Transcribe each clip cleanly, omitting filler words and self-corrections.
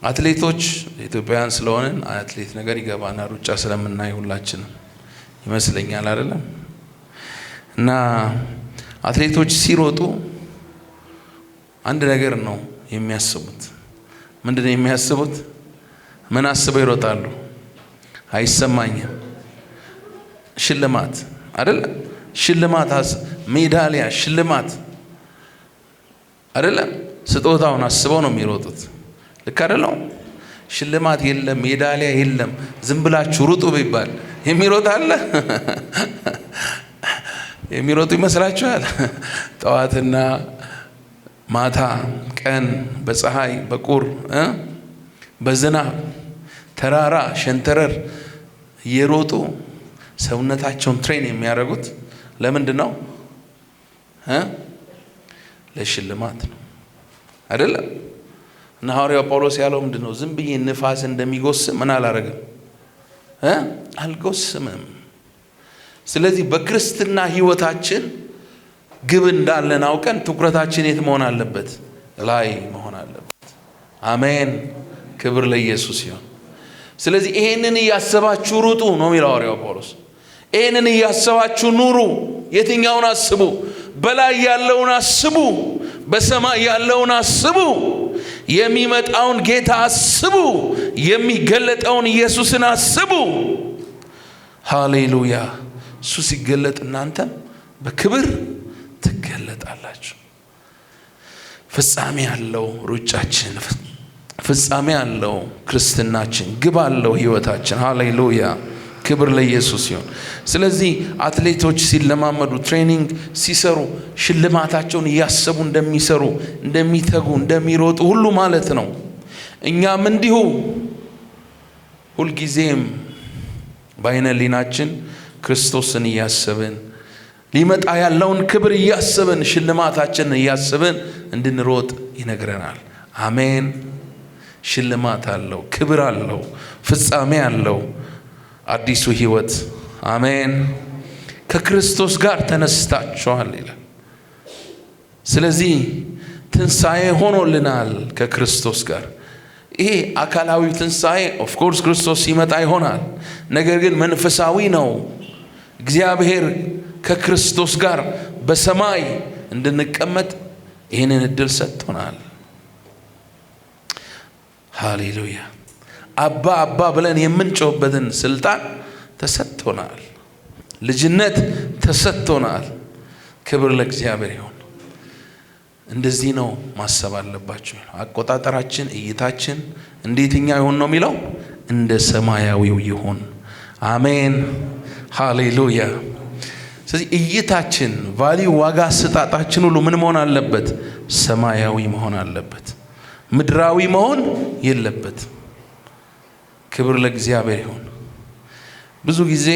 አትሌቶች ኢትዮጵያውያን ስለሆነን አትሌት ነገር ይገባና ሩጫ ስለምናይ ሁላችንም ይመስለኛል አይደለም? እና አትሌቶች ሲሮጡ አንድ ነገር ነው የሚያስቡት። ምንድነው የሚያስቡት? ምን አስበው ይሮጣሉ? አይሰማኝም ሽልማት አይደለም? ሽልማት ሜዳሊያ ሽልማት አይደለም? ስጦታውን አስበው ነው የሚሮጡት። ልክ አይደለም? ሽልማት የለም፣ ሜዳሊያ የለም። ዝም ብላችሁ ሩጡ ቢባል የሚሮጥ አለ? የሚሮጡ ይመስላችኋል? ጠዋትና ማታ፣ ቀን፣ በፀሐይ፣ በቁር፣ በዝናብ፣ ተራራ፣ ሸንተረር እየሮጡ ሰውነታቸውን ትሬን የሚያደርጉት ለምንድን ነው? ለሽልማት ነው አይደለም? እና ሐዋርያው ጳውሎስ ያለው ምንድን ነው? ዝም ብዬ ንፋስ እንደሚጎስም ምን አላረግም? አልጎስምም። ስለዚህ በክርስትና ህይወታችን ግብ እንዳለን አውቀን ትኩረታችን የት መሆን አለበት? ላይ መሆን አለበት። አሜን፣ ክብር ለኢየሱስ ይሁን። ስለዚህ ይሄንን እያሰባችሁ ሩጡ ነው የሚለው ሐዋርያው ጳውሎስ። ይሄንን እያሰባችሁ ኑሩ። የትኛውን አስቡ? በላይ ያለውን አስቡ። በሰማይ ያለውን አስቡ። የሚመጣውን ጌታ አስቡ። የሚገለጠውን ኢየሱስን አስቡ። ሃሌሉያ። እሱ ሲገለጥ እናንተም በክብር ትገለጣላችሁ። ፍጻሜ ያለው ሩጫችን፣ ፍጻሜ ያለው ክርስትናችን፣ ግብ አለው ህይወታችን። ሃሌሉያ፣ ክብር ለኢየሱስ ይሁን። ስለዚህ አትሌቶች ሲለማመዱ፣ ትሬኒንግ ሲሰሩ ሽልማታቸውን እያሰቡ እንደሚሰሩ፣ እንደሚተጉ፣ እንደሚሮጡ ሁሉ ማለት ነው። እኛም እንዲሁ ሁልጊዜም በዓይነ ሕሊናችን ክርስቶስን እያሰብን፣ ሊመጣ ያለውን ክብር እያሰብን፣ ሽልማታችንን እያሰብን እንድንሮጥ ይነግረናል። አሜን። ሽልማት አለው፣ ክብር አለው፣ ፍጻሜ አለው አዲሱ ህይወት። አሜን። ከክርስቶስ ጋር ተነስታችኋል ይላል። ስለዚህ ትንሣኤ ሆኖልናል ከክርስቶስ ጋር። ይሄ አካላዊ ትንሣኤ ኦፍ ኮርስ ክርስቶስ ሲመጣ ይሆናል። ነገር ግን መንፈሳዊ ነው። እግዚአብሔር ከክርስቶስ ጋር በሰማይ እንድንቀመጥ ይህንን እድል ሰጥቶናል። ሃሌሉያ። አባ አባ ብለን የምንጮህበትን ስልጣን ተሰጥቶናል። ልጅነት ተሰጥቶናል። ክብር ለእግዚአብሔር ይሁን። እንደዚህ ነው ማሰብ አለባችሁ። አቆጣጠራችን፣ እይታችን እንዴትኛ ይሁን ነው የሚለው? እንደ ሰማያዊው ይሁን። አሜን፣ ሃሌሉያ። ስለዚህ እይታችን፣ ቫልዩ፣ ዋጋ አሰጣጣችን ሁሉ ምን መሆን አለበት? ሰማያዊ መሆን አለበት። ምድራዊ መሆን የለበት። ክብር ለእግዚአብሔር ይሁን። ብዙ ጊዜ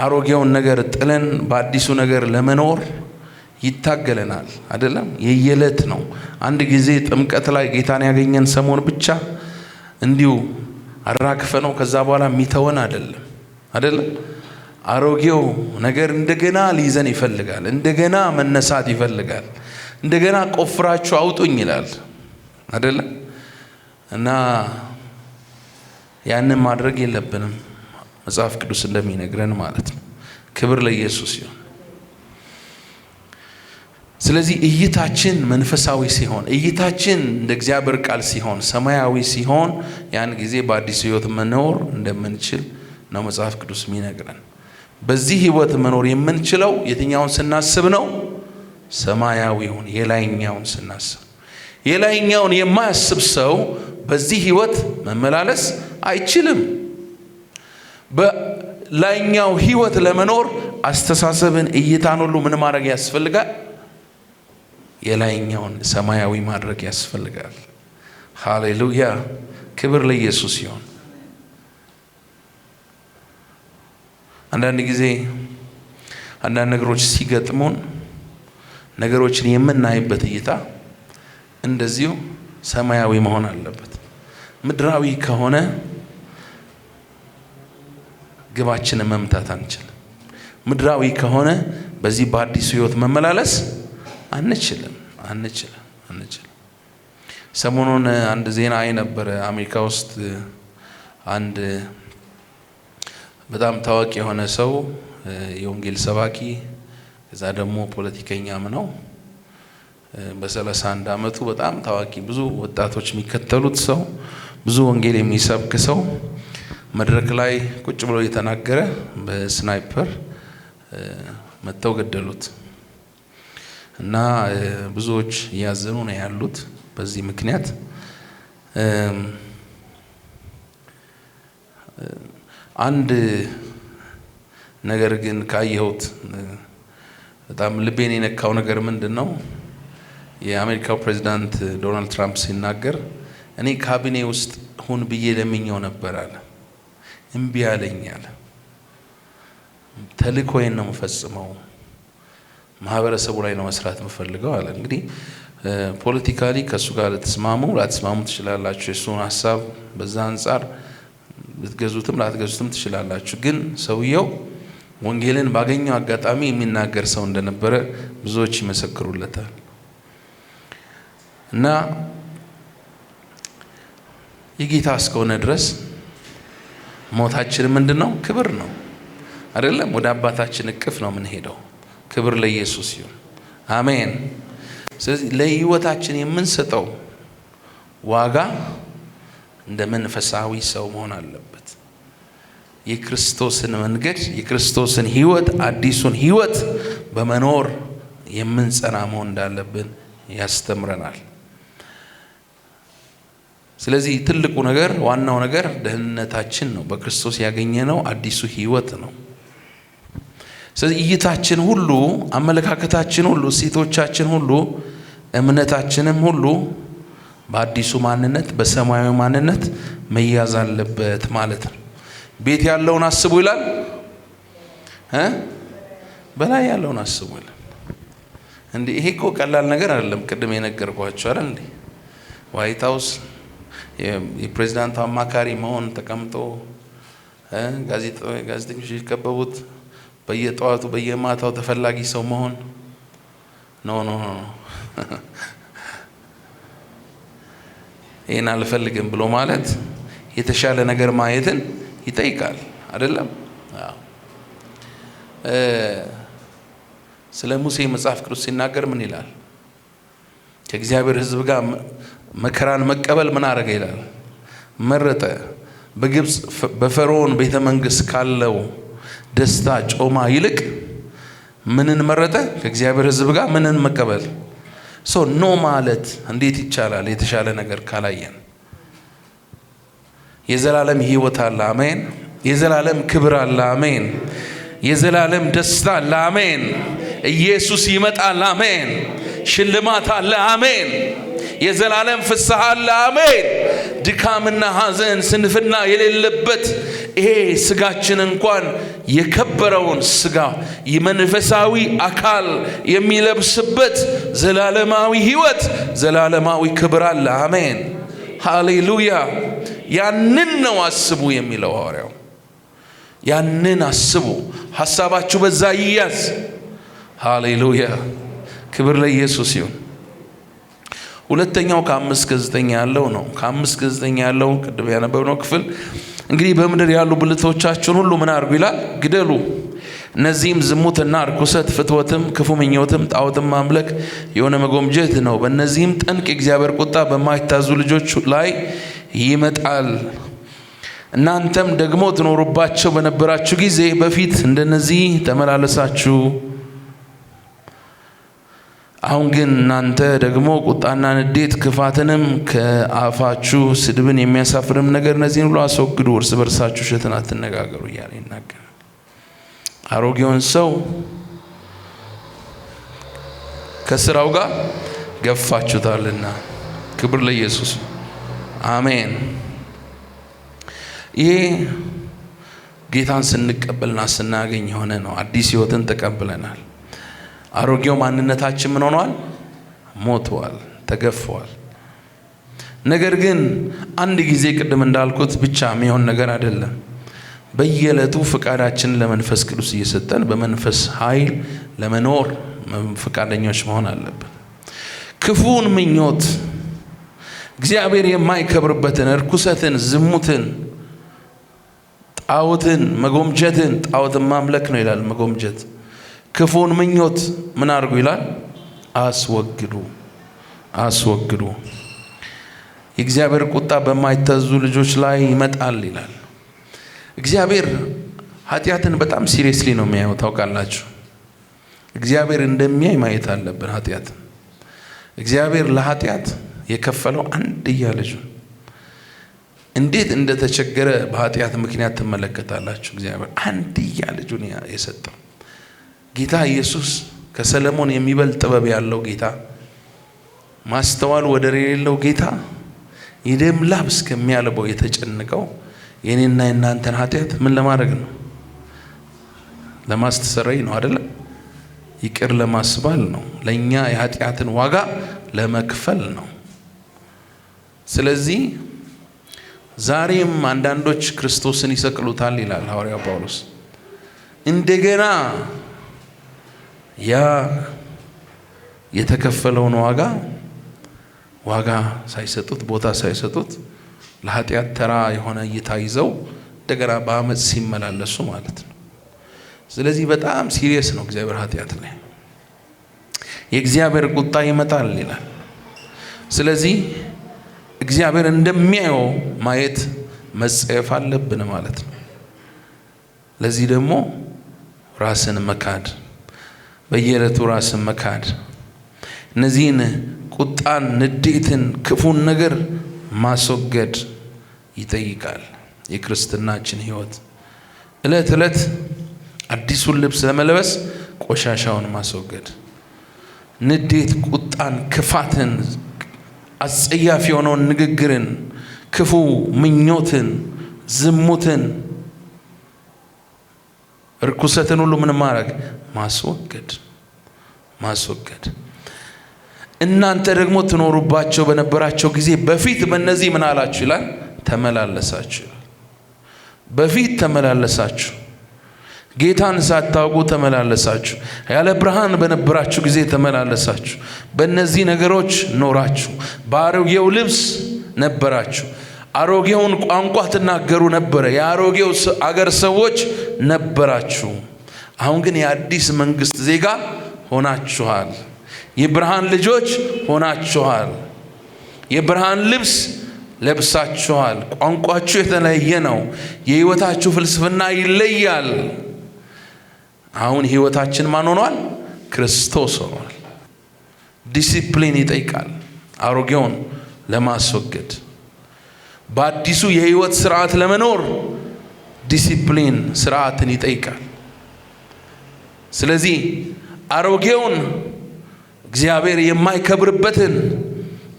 አሮጌውን ነገር ጥለን በአዲሱ ነገር ለመኖር ይታገለናል አይደለም? የየለት ነው። አንድ ጊዜ ጥምቀት ላይ ጌታን ያገኘን ሰሞን ብቻ እንዲሁ አራክፈ ነው ከዛ በኋላ የሚተወን አይደለም? አሮጌው ነገር እንደገና ሊይዘን ይፈልጋል። እንደገና መነሳት ይፈልጋል። እንደገና ቆፍራችሁ አውጡኝ ይላል አይደለም? እና ያንን ማድረግ የለብንም፣ መጽሐፍ ቅዱስ እንደሚነግረን ማለት ነው። ክብር ለኢየሱስ ይሁን። ስለዚህ እይታችን መንፈሳዊ ሲሆን፣ እይታችን እንደ እግዚአብሔር ቃል ሲሆን፣ ሰማያዊ ሲሆን፣ ያን ጊዜ በአዲስ ህይወት መኖር እንደምንችል ነው መጽሐፍ ቅዱስ የሚነግረን። በዚህ ህይወት መኖር የምንችለው የትኛውን ስናስብ ነው? ሰማያዊውን፣ የላይኛውን ስናስብ። የላይኛውን የማያስብ ሰው በዚህ ህይወት መመላለስ አይችልም። በላይኛው ህይወት ለመኖር አስተሳሰብን፣ እይታን ሁሉ ምን ማድረግ ያስፈልጋል? የላይኛውን ሰማያዊ ማድረግ ያስፈልጋል። ሃሌሉያ፣ ክብር ለኢየሱስ ይሁን። አንዳንድ ጊዜ አንዳንድ ነገሮች ሲገጥሙን ነገሮችን የምናይበት እይታ እንደዚሁ ሰማያዊ መሆን አለበት። ምድራዊ ከሆነ ግባችንን መምታት አንችልም። ምድራዊ ከሆነ በዚህ በአዲሱ ህይወት መመላለስ አንችልም። ሰሞኑን አንድ ዜና ነበር። አሜሪካ ውስጥ አንድ በጣም ታዋቂ የሆነ ሰው የወንጌል ሰባኪ ከዛ ደግሞ ፖለቲከኛም ነው። በ31 ዓመቱ በጣም ታዋቂ ብዙ ወጣቶች የሚከተሉት ሰው ብዙ ወንጌል የሚሰብክ ሰው መድረክ ላይ ቁጭ ብሎ እየተናገረ በስናይፐር መተው ገደሉት እና ብዙዎች ያዘኑ ነው ያሉት በዚህ ምክንያት። አንድ ነገር ግን ካየሁት በጣም ልቤን የነካው ነገር ምንድነው? የአሜሪካው ፕሬዝዳንት ዶናልድ ትራምፕ ሲናገር እኔ ካቢኔ ውስጥ ሁን ብዬ ለምኜው ነበር አለ። እምቢ አለኝ አለ። ተልእኮዬን ነው የምፈጽመው፣ ማህበረሰቡ ላይ ነው መስራት የምፈልገው አለ። እንግዲህ ፖለቲካሊ ከሱ ጋር ላትስማሙ ትችላላችሁ። የሱን ሐሳብ በዛ አንፃር ልትገዙትም ላትገዙትም ትችላላችሁ። ግን ሰውየው ወንጌልን ባገኘው አጋጣሚ የሚናገር ሰው እንደነበረ ብዙዎች ይመሰክሩለታል። እና የጌታ እስከሆነ ድረስ ሞታችን ምንድነው? ክብር ነው አይደለም? ወደ አባታችን እቅፍ ነው የምንሄደው። ክብር ለኢየሱስ ይሁን። አሜን። ስለዚህ ለህይወታችን የምንሰጠው ዋጋ እንደ መንፈሳዊ ሰው መሆን አለበት። የክርስቶስን መንገድ የክርስቶስን ህይወት አዲሱን ህይወት በመኖር የምንጸና መሆን እንዳለብን ያስተምረናል። ስለዚህ ትልቁ ነገር ዋናው ነገር ደህንነታችን ነው። በክርስቶስ ያገኘነው አዲሱ ህይወት ነው። ስለዚህ እይታችን ሁሉ፣ አመለካከታችን ሁሉ፣ እሴቶቻችን ሁሉ፣ እምነታችንም ሁሉ በአዲሱ ማንነት በሰማያዊ ማንነት መያዝ አለበት ማለት ነው። ቤት ያለውን አስቡ ይላል፣ በላይ ያለውን አስቡ ይላል። እንዴ ይሄ እኮ ቀላል ነገር አይደለም። ቅድም የነገርኳችሁ አይደል እንዴ ዋይት ሃውስ የፕሬዝዳንቱ አማካሪ መሆን ተቀምጦ ጋዜጠኞች ይከበቡት በየጠዋቱ በየማታው ተፈላጊ ሰው መሆን ኖ ይሄን አልፈልግም ብሎ ማለት የተሻለ ነገር ማየትን ይጠይቃል አይደለም? ስለ ሙሴ መጽሐፍ ቅዱስ ሲናገር ምን ይላል? ከእግዚአብሔር ሕዝብ ጋር መከራን መቀበል ምን አረገ ይላል? መረጠ። በግብጽ በፈርዖን ቤተ መንግስት ካለው ደስታ ጮማ ይልቅ ምንን መረጠ? ከእግዚአብሔር ሕዝብ ጋር ምንን መቀበል? ኖ ማለት እንዴት ይቻላል? የተሻለ ነገር ካላየን የዘላለም ህይወት አለ። አሜን። የዘላለም ክብር አለ። አሜን። የዘላለም ደስታ አለ። አሜን። ኢየሱስ ይመጣል። አሜን። ሽልማት አለ። አሜን። የዘላለም ፍስሐ አለ። አሜን። ድካምና ሐዘን ስንፍና የሌለበት ይሄ ስጋችን እንኳን የከበረውን ስጋ የመንፈሳዊ አካል የሚለብስበት ዘላለማዊ ህይወት ዘላለማዊ ክብር አለ። አሜን። ሃሌሉያ። ያንን ነው አስቡ የሚለው ሐዋርያው። ያንን አስቡ፣ ሐሳባችሁ በዛ ይያዝ። ሃሌሉያ። ክብር ለኢየሱስ ይሁን። ሁለተኛው ከ5 እስከ 9 ያለው ነው። ከ5 እስከ 9 ያለው ቅድም ያነበብነው ክፍል እንግዲህ በምድር ያሉ ብልቶቻችሁን ሁሉ ምን አድርጉ ይላል? ግደሉ። እነዚህም ዝሙትና ርኩሰት፣ ፍትወትም፣ ክፉ ምኞትም፣ ጣዖትም ማምለክ የሆነ መጎምጀት ነው። በእነዚህም ጠንቅ የእግዚአብሔር ቁጣ በማይታዙ ልጆች ላይ ይመጣል። እናንተም ደግሞ ትኖሩባቸው በነበራችሁ ጊዜ በፊት እንደነዚህ ተመላለሳችሁ። አሁን ግን እናንተ ደግሞ ቁጣና ንዴት፣ ክፋትንም ከአፋችሁ ስድብን የሚያሳፍርም ነገር እነዚህን ሁሉ አስወግዱ። እርስ በርሳችሁ ውሸትን አትነጋገሩ እያለ ይናገራል። አሮጌውን ሰው ከስራው ጋር ገፋችሁታልና። ክብር ለኢየሱስ። አሜን። ይሄ ጌታን ስንቀበልና ስናገኝ የሆነ ነው። አዲስ ህይወትን ተቀብለናል። አሮጌው ማንነታችን ምን ሆኗል? ሞቷል፣ ተገፏል። ነገር ግን አንድ ጊዜ ቅድም እንዳልኩት ብቻ የሚሆን ነገር አይደለም። በየዕለቱ ፍቃዳችንን ለመንፈስ ቅዱስ እየሰጠን በመንፈስ ኃይል ለመኖር ፍቃደኞች መሆን አለብን። ክፉን ምኞት እግዚአብሔር የማይከብርበትን እርኩሰትን፣ ዝሙትን፣ ጣዖትን መጎምጀትን፣ ጣዖትን ማምለክ ነው ይላል መጎምጀት። ክፉን ምኞት ምን አድርጉ ይላል? አስወግዱ፣ አስወግዱ። የእግዚአብሔር ቁጣ በማይታዘዙ ልጆች ላይ ይመጣል ይላል። እግዚአብሔር ኃጢአትን በጣም ሲሪየስሊ ነው የሚያየው። ታውቃላችሁ፣ እግዚአብሔር እንደሚያይ ማየት አለብን ኃጢአትን። እግዚአብሔር ለኃጢአት የከፈለው አንድያ ልጁ እንዴት እንደተቸገረ በኃጢአት ምክንያት ትመለከታላችሁ። እግዚአብሔር አንድያ ልጁን የሰጠው ጌታ ኢየሱስ ከሰለሞን የሚበልጥ ጥበብ ያለው ጌታ፣ ማስተዋል ወደር የሌለው ጌታ፣ የደም ላብ እስከሚያልበው የተጨነቀው የኔና የናንተን ኃጢአት ምን ለማድረግ ነው? ለማስተሰረይ ነው አይደል? ይቅር ለማስባል ነው። ለኛ የኃጢአትን ዋጋ ለመክፈል ነው። ስለዚህ ዛሬም አንዳንዶች ክርስቶስን ይሰቅሉታል ይላል ሐዋርያው ጳውሎስ። እንደገና ያ የተከፈለውን ዋጋ ሳይሰጡት፣ ቦታ ሳይሰጡት ለኃጢአት ተራ የሆነ እይታ ይዘው እንደገና በአመፅ ሲመላለሱ ማለት ነው። ስለዚህ በጣም ሲሪየስ ነው እግዚአብሔር ኃጢአት ላይ። የእግዚአብሔር ቁጣ ይመጣል ይላል። ስለዚህ እግዚአብሔር እንደሚያየው ማየት መጸየፍ አለብን ማለት ነው። ለዚህ ደግሞ ራስን መካድ፣ በየዕለቱ ራስን መካድ፣ እነዚህን ቁጣን፣ ንዴትን፣ ክፉን ነገር ማስወገድ ይጠይቃል። የክርስትናችን ህይወት ዕለት ዕለት አዲሱን ልብስ ለመልበስ ቆሻሻውን ማስወገድ፣ ንዴት፣ ቁጣን፣ ክፋትን፣ አጸያፊ የሆነውን ንግግርን፣ ክፉ ምኞትን፣ ዝሙትን፣ እርኩሰትን ሁሉ ምን ማድረግ? ማስወገድ። እናንተ ደግሞ ትኖሩባቸው በነበራቸው ጊዜ በፊት በእነዚህ ምን አላችሁ ይላል? ተመላለሳችሁ። በፊት ተመላለሳችሁ፣ ጌታን ሳታውቁ ተመላለሳችሁ፣ ያለ ብርሃን በነበራችሁ ጊዜ ተመላለሳችሁ፣ በእነዚህ ነገሮች ኖራችሁ፣ በአሮጌው ልብስ ነበራችሁ፣ አሮጌውን ቋንቋ ትናገሩ ነበረ፣ የአሮጌው አገር ሰዎች ነበራችሁ። አሁን ግን የአዲስ መንግስት ዜጋ ሆናችኋል፣ የብርሃን ልጆች ሆናችኋል፣ የብርሃን ልብስ ለብሳችኋል። ቋንቋችሁ የተለየ ነው፣ የህይወታችሁ ፍልስፍና ይለያል። አሁን ህይወታችን ማን ሆኗል? ክርስቶስ ሆኗል። ዲሲፕሊን ይጠይቃል አሮጌውን ለማስወገድ። በአዲሱ የህይወት ስርዓት ለመኖር ዲሲፕሊን ስርዓትን ይጠይቃል። ስለዚህ አሮጌውን እግዚአብሔር የማይከብርበትን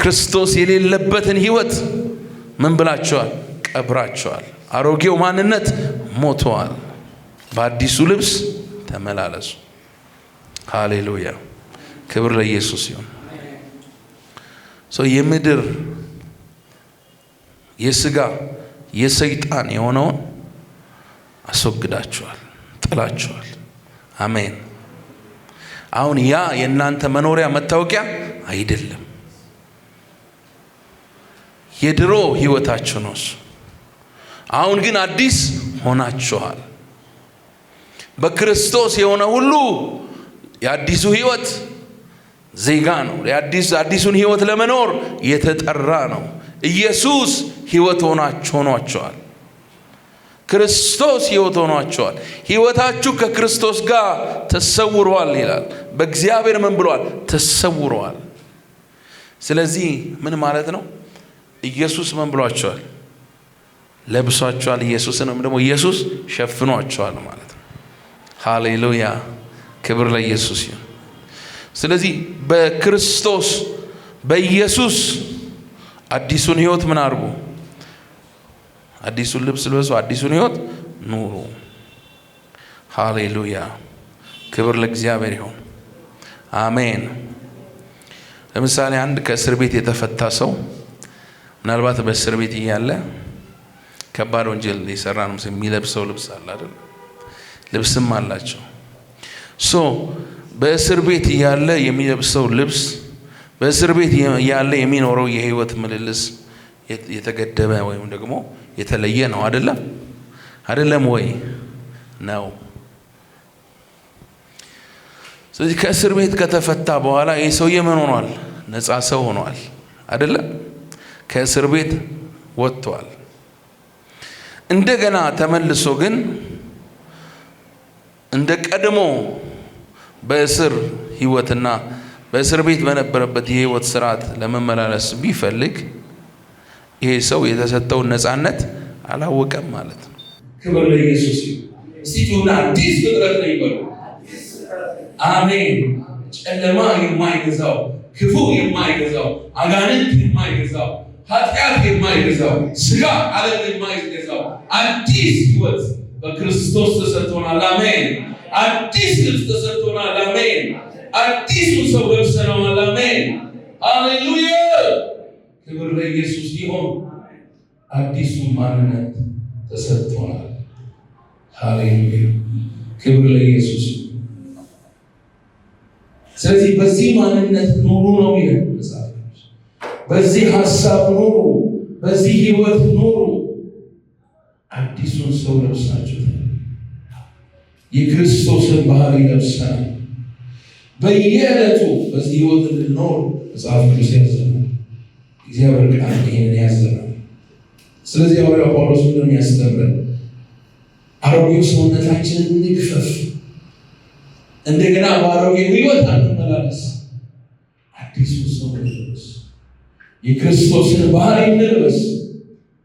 ክርስቶስ የሌለበትን ህይወት ምን ብላችኋል? ቀብራችኋል። አሮጌው ማንነት ሞቷል። በአዲሱ ልብስ ተመላለሱ። ሃሌሉያ! ክብር ለኢየሱስ ይሁን። የምድር የስጋ የሰይጣን የሆነውን አስወግዳችኋል፣ ጥላችኋል። አሜን። አሁን ያ የእናንተ መኖሪያ መታወቂያ አይደለም፣ የድሮ ህይወታችሁ ነው እሱ። አሁን ግን አዲስ ሆናችኋል። በክርስቶስ የሆነ ሁሉ የአዲሱ ህይወት ዜጋ ነው። አዲሱን ህይወት ለመኖር የተጠራ ነው። ኢየሱስ ህይወት ሆኗቸዋል። ክርስቶስ ህይወት ሆኗቸዋል። ህይወታችሁ ከክርስቶስ ጋር ተሰውሯል ይላል። በእግዚአብሔር ምን ብሏል? ተሰውሯል። ስለዚህ ምን ማለት ነው? ኢየሱስ ምን ብሏቸዋል? ለብሷቸዋል። ኢየሱስንም ደግሞ ኢየሱስ ሸፍኗቸዋል ማለት ነው። ሃሌሉያ! ክብር ለኢየሱስ ይሁን። ስለዚህ በክርስቶስ በኢየሱስ አዲሱን ህይወት ምን አድርጉ? አዲሱን ልብስ ልበሱ፣ አዲሱን ህይወት ኑሩ። ሃሌሉያ! ክብር ለእግዚአብሔር ይሁን። አሜን። ለምሳሌ አንድ ከእስር ቤት የተፈታ ሰው ምናልባት በእስር ቤት እያለ ከባድ ወንጀል የሰራ ነው የሚለብሰው ልብስ አለ አይደል? ልብስም አላቸው። በእስር ቤት እያለ የሚለብሰው ልብስ በእስር ቤት ያለ የሚኖረው የህይወት ምልልስ የተገደበ ወይም ደግሞ የተለየ ነው። አይደለም ወይ ነው? ስለዚህ ከእስር ቤት ከተፈታ በኋላ ይህ ሰውዬ ምን ሆኗል? ነፃ ሰው ሆኗል። አይደለም? ከእስር ቤት ወጥቷል። እንደገና ተመልሶ ግን እንደ ቀድሞ በእስር ህይወትና በእስር ቤት በነበረበት የህይወት ስርዓት ለመመላለስ ቢፈልግ ይሄ ሰው የተሰጠውን ነፃነት አላወቀም ማለት ነው። ክብር ለኢየሱስ ይሁን። እስቲ ጆና አዲስ ፍጥረት ነው ይበሉ። አሜን። ጨለማ የማይገዛው፣ ክፉ የማይገዛው፣ አጋንንት የማይገዛው፣ ኃጢአት የማይገዛው፣ ስጋ ዓለም የማይገዛው አዲስ ህይወት በክርስቶስ ተሰጥቶናል። አሜን። አዲስ ልብስ ተሰጥቶናል። አሜን። አዲሱን ሰው ለብሰናል። አሜን። ሃሌሉያ። ክብር ለኢየሱስ ይሁን። አዲሱ ማንነት ተሰጥቶናል። ሃሌሉያ። ክብር ለኢየሱስ። ስለዚህ በዚህ ማንነት ኑሩ ነው የሚለው መጽሐፍ። በዚህ ሐሳብ ኑሩ፣ በዚህ ህይወት ኑሩ። አዲሱን ሰው ለብሳችሁ የክርስቶስን ባህሪ ለብሰናል። በየዕለቱ በዚህ ህይወት እንድንኖር መጽሐፍ ቅዱስ ያዘናል። እግዚአብሔር ቃል ይሄንን ያዘናል። ስለዚህ ሐዋርያው ጳውሎስ ምንድን ያስተምረን? አሮጌው ሰውነታችንን እንግፈፍ፣ እንደገና በአሮጌው ህይወት አንመላለስ፣ አዲሱ ሰው እንልበስ፣ የክርስቶስን ባህሪ እንልበስ።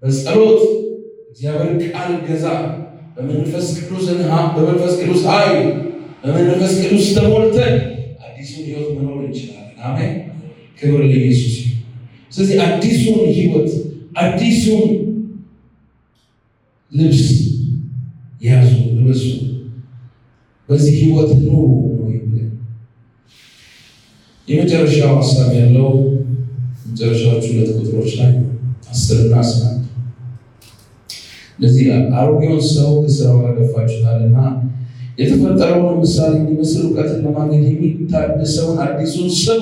በጸሎት እግዚአብሔር ቃል ገዛ፣ በመንፈስ ቅዱስ ኃይል፣ በመንፈስ ቅዱስ ተሞልተን አዲሱን ህይወት መኖር እንችላለን። አሜን። ክብር ለኢየሱስ። ስለዚህ አዲሱን ህይወት አዲሱን ልብስ ያዙ፣ ልበሱ፣ በዚህ ህይወት ኑሩ ነው የሚለው። የመጨረሻው ሀሳብ ያለው መጨረሻዎቹ 2 ቁጥሮች ላይ 10 እና 11 ለዚህ አሮጌውን ሰው ከሥራው ጋር ገፋችሁታልና የተፈጠረውን ምሳሌ እንዲመስል እውቀትን ለማግኘት የሚታደሰውን አዲሱን ሰው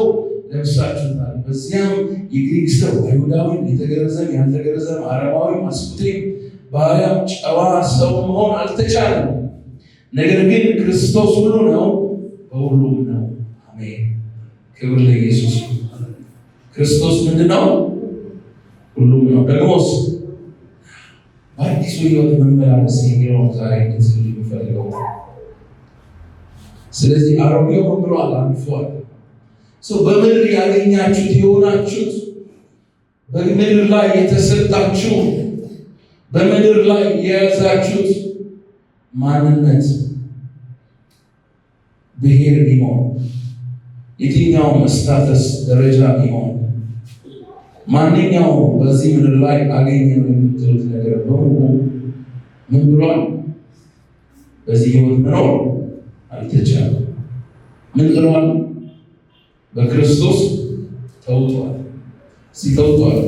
ለብሳችሁታል። በዚያም የግሪክ ሰው አይሁዳዊም፣ የተገረዘም ያልተገረዘም፣ አረማዊም፣ አስኩቴም፣ ባሪያም፣ ጨዋ ሰው መሆን አልተቻለም። ነገር ግን ክርስቶስ ሁሉ ነው፣ በሁሉም ነው። አሜን። ክብር ለኢየሱስ። ክርስቶስ ምንድን ነው? ሁሉም ነው። ደግሞስ በአዲሱ ህይወት መመላለስ የሚለውን ዛሬ እንድትል የሚፈልገው። ስለዚህ አሮጌው ምን ብሏል? አልፏል። በምድር ያገኛችሁት የሆናችሁት በምድር ላይ የተሰጣችሁ በምድር ላይ የያዛችሁት ማንነት ብሔር ቢሆን የትኛውም ስታተስ ደረጃ ቢሆን ማንኛውም በዚህ ምድር ላይ አገኘነው የምትሉት ነገር በሙሉ ምን ብሏል? በዚህ ህይወት መኖር አልተቻለም። ምን ብሏል? በክርስቶስ ተውጧል። ሲተውጧል።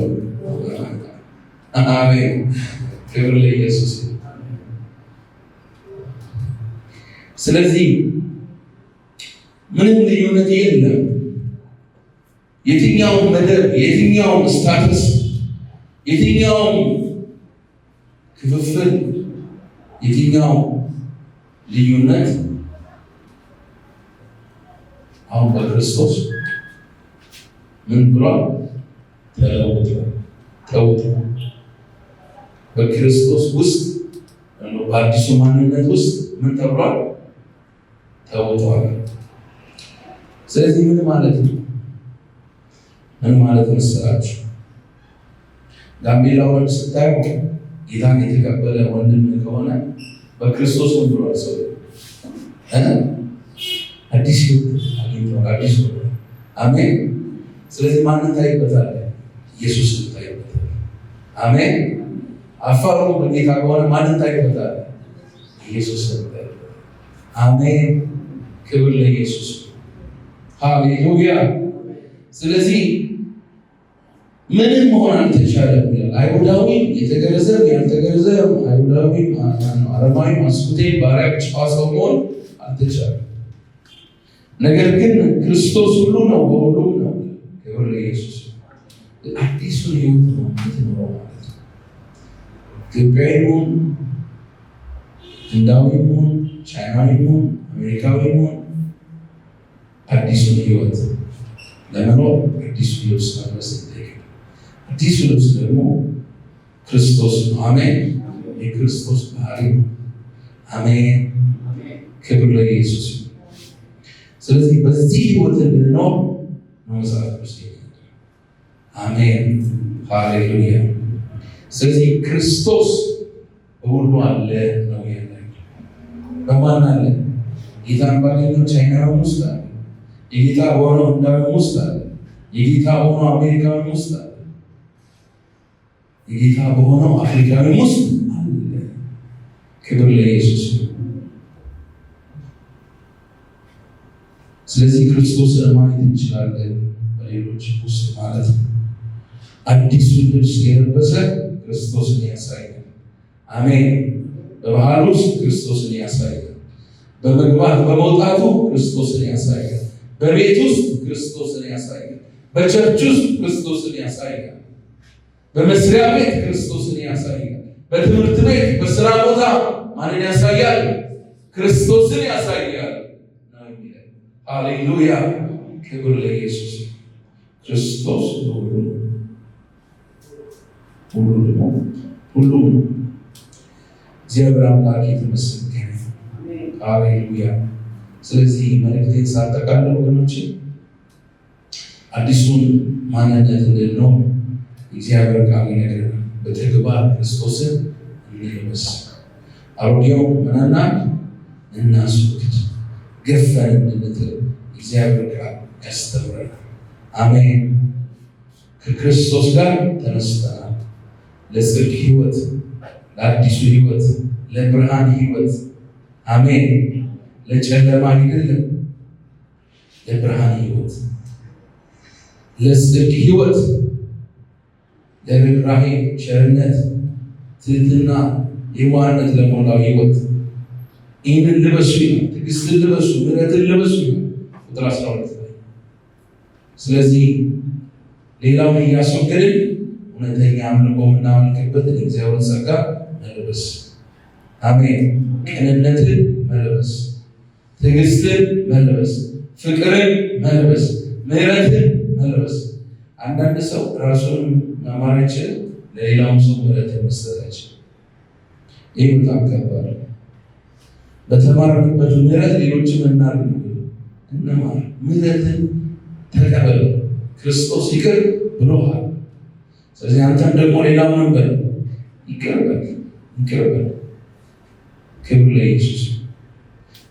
አሜን። ክብር ለኢየሱስ። ስለዚህ ምንም ልዩነት የለም። የትኛውም መደብ፣ የትኛውም ስታተስ፣ የትኛውም ክፍፍል፣ የትኛውም ልዩነት አሁን በክርስቶስ ምን ብሏል? ተውጧል። በክርስቶስ ውስጥ በአዲሱ ማንነት ውስጥ ምን ተብሏል? ተውጧል። ስለዚህ ምን ማለት ነው? ምን ማለት መሰላችሁ? ጋምቤላውን ስታዩ ጌታን የተቀበለ ወንድም ከሆነ በክርስቶስ ምን ብሏል? ሰው አዲስ አግኝቷል። አዲስ አሜን። ስለዚህ ማንን ታይበታለህ? ኢየሱስን ታይበታለህ። አሜን። አፋሩ በጌታ ከሆነ ማንን ታይበታለህ? ኢየሱስን ታይበታለህ። አሜን። ክብር ለኢየሱስ። ሃሌሉያ። ስለዚህ ምንም መሆን አልተቻለም ይላል። አይሁዳዊም፣ የተገረዘም ያልተገረዘም፣ አይሁዳዊም፣ አረማዊም፣ አስኩቴም፣ ባሪያም፣ ጨዋ ሰው መሆን አልተቻለም። ነገር ግን ክርስቶስ ሁሉ ነው፣ በሁሉም ነው። ክብር ለኢየሱስ። አዲሱን ህይወት ነው የምትኖረው ማለት ነው። ኢትዮጵያዊ ሁን፣ ህንዳዊ ሁን፣ ቻይናዊ ሁን፣ አሜሪካዊ ሁን፣ አዲሱን ህይወት ለመኖር አዲሱ ልብስ መልበስ ይጠይቃል። አዲሱ ልብስ ደግሞ ክርስቶስ ነው። አሜን። የክርስቶስ ባህሪ ነው። አሜን። ክብር ለኢየሱስ። ስለዚህ በዚህ ህይወት እንድንኖር ነው መጽሐፍ ቅዱስ። አሜን፣ ሃሌሉያ። ስለዚህ ክርስቶስ በሁሉ አለ ነው ያለ። በማን አለ? ጌታን ባገኘው ቻይናዊ ውስጥ አለ። የጌታ በሆነው ህንዳዊ ውስጥ አለ። የጌታ በሆነው አሜሪካዊ ውስጥ አለ። የጌታ በሆነው አፍሪካዊ ውስጥ አለ። ክብር ለኢየሱስ። ስለዚህ ክርስቶስን ማየት እንችላለን በሌሎች ውስጥ ማለት ነው። አዲሱን ልብስ የለበሰ ክርስቶስን ያሳያል። አሜን። በባህል ውስጥ ክርስቶስን ያሳያል። በመግባት በመውጣቱ ክርስቶስን ያሳያል። በቤት ውስጥ ክርስቶስን ያሳያል። በቸርች ውስጥ ክርስቶስን ያሳያል። በመስሪያ ቤት ክርስቶስን ያሳያል። በትምህርት ቤት፣ በስራ ቦታ ማንን ያሳያል? ክርስቶስን ያሳያል። ሃሌሉያ። ክብር ለኢየሱስ። ክርስቶስ ሁሉ እግዚአብሔር አምላክ የተመሰገነ። ሃሌሉያ። ስለዚህ መልእክቴን ሳጠቃልል ወገኖች አዲሱን ማንነት እንድንኖር እግዚአብሔር ቃል ይነግረናል። በተግባር ክርስቶስን እንልበስ። አሮጌው ምንና እናስወግድ፣ ገፈን እንድንጥል እግዚአብሔር ቃል ያስተምረናል። አሜን። ከክርስቶስ ጋር ተነስተናል ለጽድቅ ህይወት፣ ለአዲሱ ህይወት፣ ለብርሃን ህይወት። አሜን። ለጨለማ አይደለም፣ ለብርሃን ህይወት፣ ለጽድቅ ህይወት፣ ለርኅራኄ፣ ቸርነት፣ ትህትና፣ የዋህነት ለሞላው ህይወት። ይህንን ልበሱ ይላል። ትዕግስትን ልበሱ፣ ምሕረትን ልበሱ ይላል ቁጥር 12 ላይ። ስለዚህ ሌላውን እያስወገድን እውነተኛ አምልኮ የምናመልክበትን እግዚአብሔርን ጸጋ መልበስ። አሜን። ቅንነትን መልበስ፣ ትዕግስትን መልበስ፣ ፍቅርን መልበስ፣ ምሕረትን መልበስ። አንዳንድ ሰው ራሱን መማር አይችልም፣ ለሌላውም ሰው ምሕረትን መስጠት አይችልም። ይህ በጣም ከባድ ነው። በተማርንበት ምሕረት ሌሎችን እናድርግ፣ እንማር። ምሕረትን ተቀበል፣ ክርስቶስ ይቅር ብሎሃል። ስለዚህ አንተም ደግሞ ሌላውን በል፣ ይቅር በል፣ ይቅር በል። ክብር ለኢየሱስ።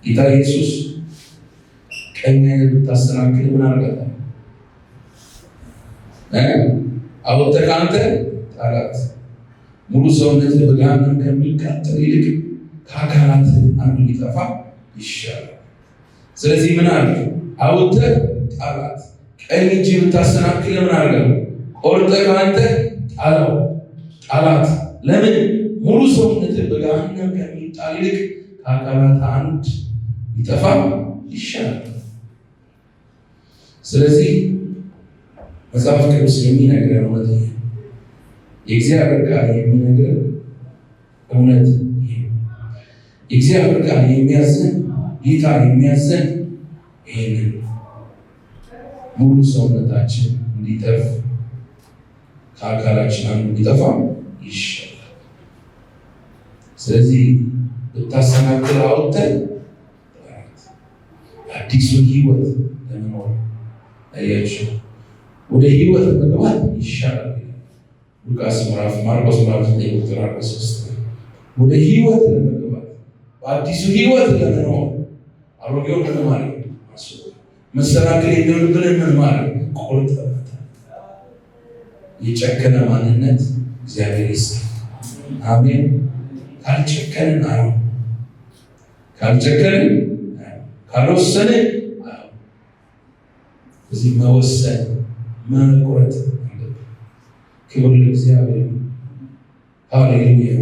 ጌታ ኢየሱስ ቀኝ ዓይንህን ብታሰናክል ምን አድርጋታል? አውጥተህ ከአንተ ጣላት። ሙሉ ሰውነትህ በገሃነም ከሚቃጠል ይልቅ ከአካላት አንዱ ሊጠፋ ይሻላል። ስለዚህ ምን አድርግ? አውጥተህ ጣላት። ቀኝ እጅ ብታሰናክል ምን አድርጋለሁ? ቆርጠህ ከአንተ ጣለው፣ ጣላት። ለምን? ሙሉ ሰውነትህ በገሃነም ከሚጣል ይልቅ ከአካላት አንድ ሊጠፋ ይሻላል። ስለዚህ መጽሐፍ ቅዱስ የሚነግረን እውነት ይሄ፣ የእግዚአብሔር ቃል የሚነግረን እውነት ይሄ፣ የእግዚአብሔር ቃል የሚያዘን፣ ጌታ የሚያዘን ይሄንን ሙሉ ሰውነታችን እንዲጠፍ ከአካላችን አንዱ እንዲጠፋ ይሻላል። ስለዚህ ብታሰናክል አውጥተን አዲሱን ህይወት ለመኖር አያችሁ፣ ወደ ህይወት መግባት ይሻላል። ማርቆስ ምዕራፍ 9 ቁጥር 43 ወደ ህይወት ለመግባት በአዲሱ ህይወት ለመኖር አሮጌውን ምን ማለት ነው? መሰናክል የለብንን ምን ማለት ቆርጠን የጨከነ ማንነት እግዚአብሔር ይስጥ። አሜን። ካልጨከንን አይሆን፣ ካልጨከንን ካልወሰንን አይሆን። እዚህ መወሰን መቁረጥ አለብን። ክብር ለእግዚአብሔር። ሃሌሉያ።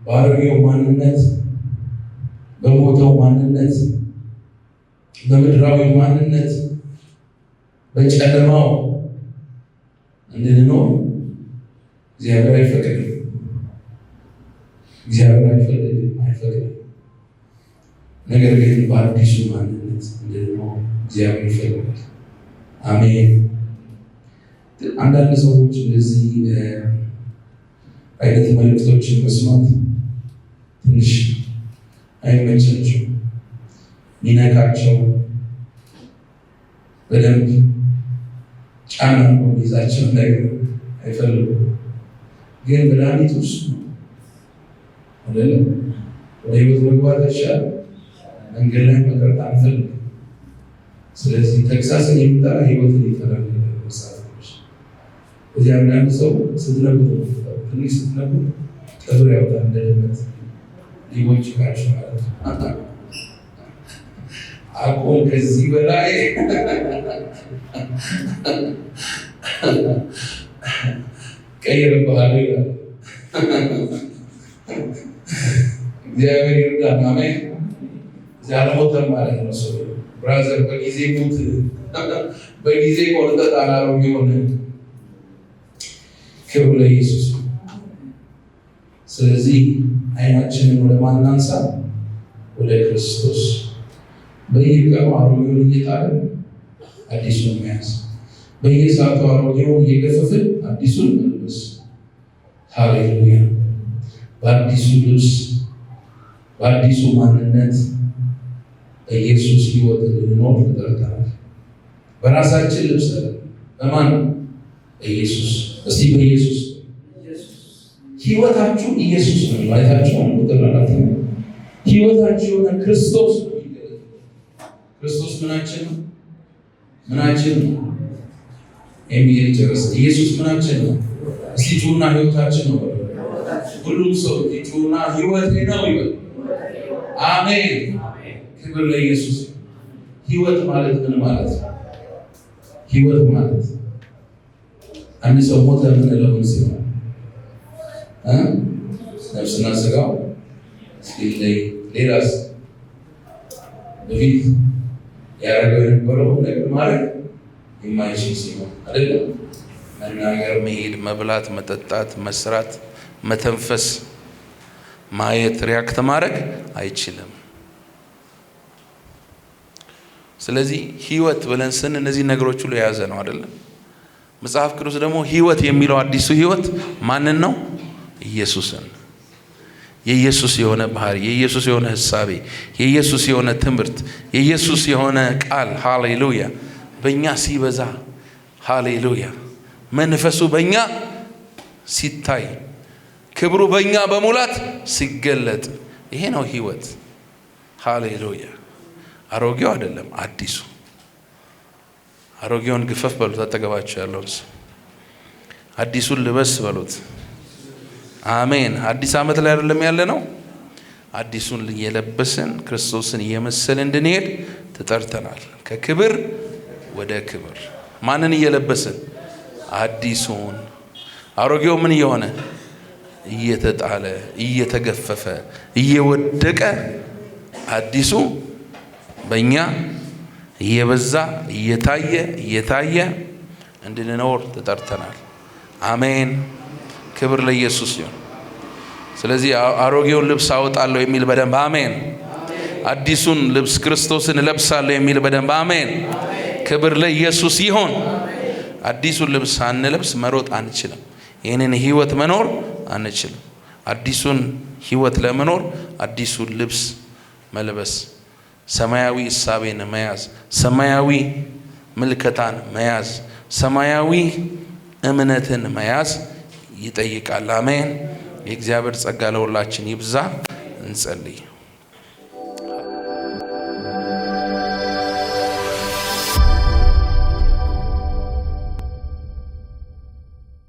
በአሮጌው ማንነት፣ በሞተው ማንነት፣ በምድራዊ ማንነት፣ በጨለማው እንድንኖር እግዚአብሔር አይፈቅድም። እግዚአብሔር አይፈቅድም። ነገር ግን በአዲሱ ማንነት እንድንኖር እግዚአብሔር ይፈልጋል። አሜን። አንዳንድ ሰዎች እንደዚህ አይነት መልእክቶችን መስማት ትንሽ አይመቻቸው፣ ሚነካቸው በደንብ ጫና ይዛቸው ነገር አይፈልጉም። ግን መድኃኒቱ እሱ ነው አይደለም? ወደ ህይወት መግባት ይሻላል። መንገድ ላይ መቅረት አንፈልግም። ስለዚህ ተግሳጽን የሚጠራ ህይወትን ይፈራል። መሳቶች እዚህ አንዳንድ ሰው ስትነግሩ ትንሽ ስትነግሩ ቀብር ያወጣል እንደ ድመት ሊቦች ካቸው ማለት ነው። አቆም ከዚህ በላይ ቀይርብሃለሁ ይላል። እግዚአብሔር ይርዳን። አሜን። እዚያ አልሞተም ማለት ነው። ሰው ብራዘር በጊዜ ሙት፣ በጊዜ ቆርጠት አላረው የሆነ ክብር ለኢየሱስ። ስለዚህ አይናችንን ወደ ማን እናንሳ? ወደ ክርስቶስ። በየቀኑ አሮጌውን እየጣልን አዲሱን መያዝ፣ በየሰዓቱ አሮጌውን እየገፈፍን አዲሱን መልበስ። ሃሌሉያ! በአዲሱ ልብስ፣ በአዲሱ ማንነት በኢየሱስ ሕይወት እንድንኖር ተጠርተናል። በራሳችን ልብስ በማን? በኢየሱስ። እስቲ በኢየሱስ ሕይወታችሁ ኢየሱስ ነው ማለታችሁ ቁጥራላት ሕይወታችሁ የሆነ ክርስቶስ ነው። ክርስቶስ ምናችን ነው? ምናችን ነው? የሚል ጨርስ። ኢየሱስ ምናችን ነው? እስቲ ጩና ሕይወታችን ነው። ሁሉም ሰው ጩና ሕይወቴ ነው ይበል። አሜን። ክብር ለኢየሱስ። ሕይወት ማለት ምን ማለት ነው? ሕይወት ማለት አንድ ሰው ሞተ የምንለው ምን ሲሆን ነፍስና ስጋው ሲለይ፣ ሌላስ በፊት ያደረገው የነበረው ነገር ማለት የማይችል ሲሆን አይደለም። መናገር፣ መሄድ፣ መብላት፣ መጠጣት፣ መስራት፣ መተንፈስ፣ ማየት፣ ሪያክት ማድረግ አይችልም። ስለዚህ ሕይወት ብለን ስን እነዚህ ነገሮች ሁሉ የያዘ ነው አይደለም። መጽሐፍ ቅዱስ ደግሞ ሕይወት የሚለው አዲሱ ሕይወት ማንን ነው? ኢየሱስን። የኢየሱስ የሆነ ባህሪ፣ የኢየሱስ የሆነ ሕሳቤ፣ የኢየሱስ የሆነ ትምህርት፣ የኢየሱስ የሆነ ቃል ሃሌሉያ በእኛ ሲበዛ፣ ሃሌሉያ መንፈሱ በእኛ ሲታይ፣ ክብሩ በእኛ በሙላት ሲገለጥ፣ ይሄ ነው ሕይወት። ሃሌሉያ። አሮጌው አይደለም አዲሱ። አሮጌውን ግፈፍ በሉት፣ አጠገባቸው ያለውን ሰው አዲሱን ልበስ በሉት። አሜን። አዲስ ዓመት ላይ አይደለም ያለ ነው። አዲሱን እየለበስን ክርስቶስን እየመሰልን እንድንሄድ ተጠርተናል። ከክብር ወደ ክብር። ማንን እየለበስን? አዲሱን። አሮጌው ምን እየሆነ? እየተጣለ፣ እየተገፈፈ፣ እየወደቀ፣ አዲሱ በእኛ እየበዛ እየታየ እንድንኖር ተጠርተናል። አሜን። ክብር ለኢየሱስ ይሁን። ስለዚህ አሮጌውን ልብስ አወጣለሁ የሚል በደንብ አሜን። አዲሱን ልብስ ክርስቶስን እለብሳለሁ የሚል በደንብ አሜን። ክብር ለኢየሱስ ይሁን። አዲሱን ልብስ ሳንለብስ መሮጥ አንችልም። ይህንን ሕይወት መኖር አንችልም። አዲሱን ሕይወት ለመኖር አዲሱን ልብስ መልበስ፣ ሰማያዊ እሳቤን መያዝ፣ ሰማያዊ ምልከታን መያዝ፣ ሰማያዊ እምነትን መያዝ ይጠይቃል። አሜን። የእግዚአብሔር ጸጋ ለሁላችን ይብዛ። እንጸልይ።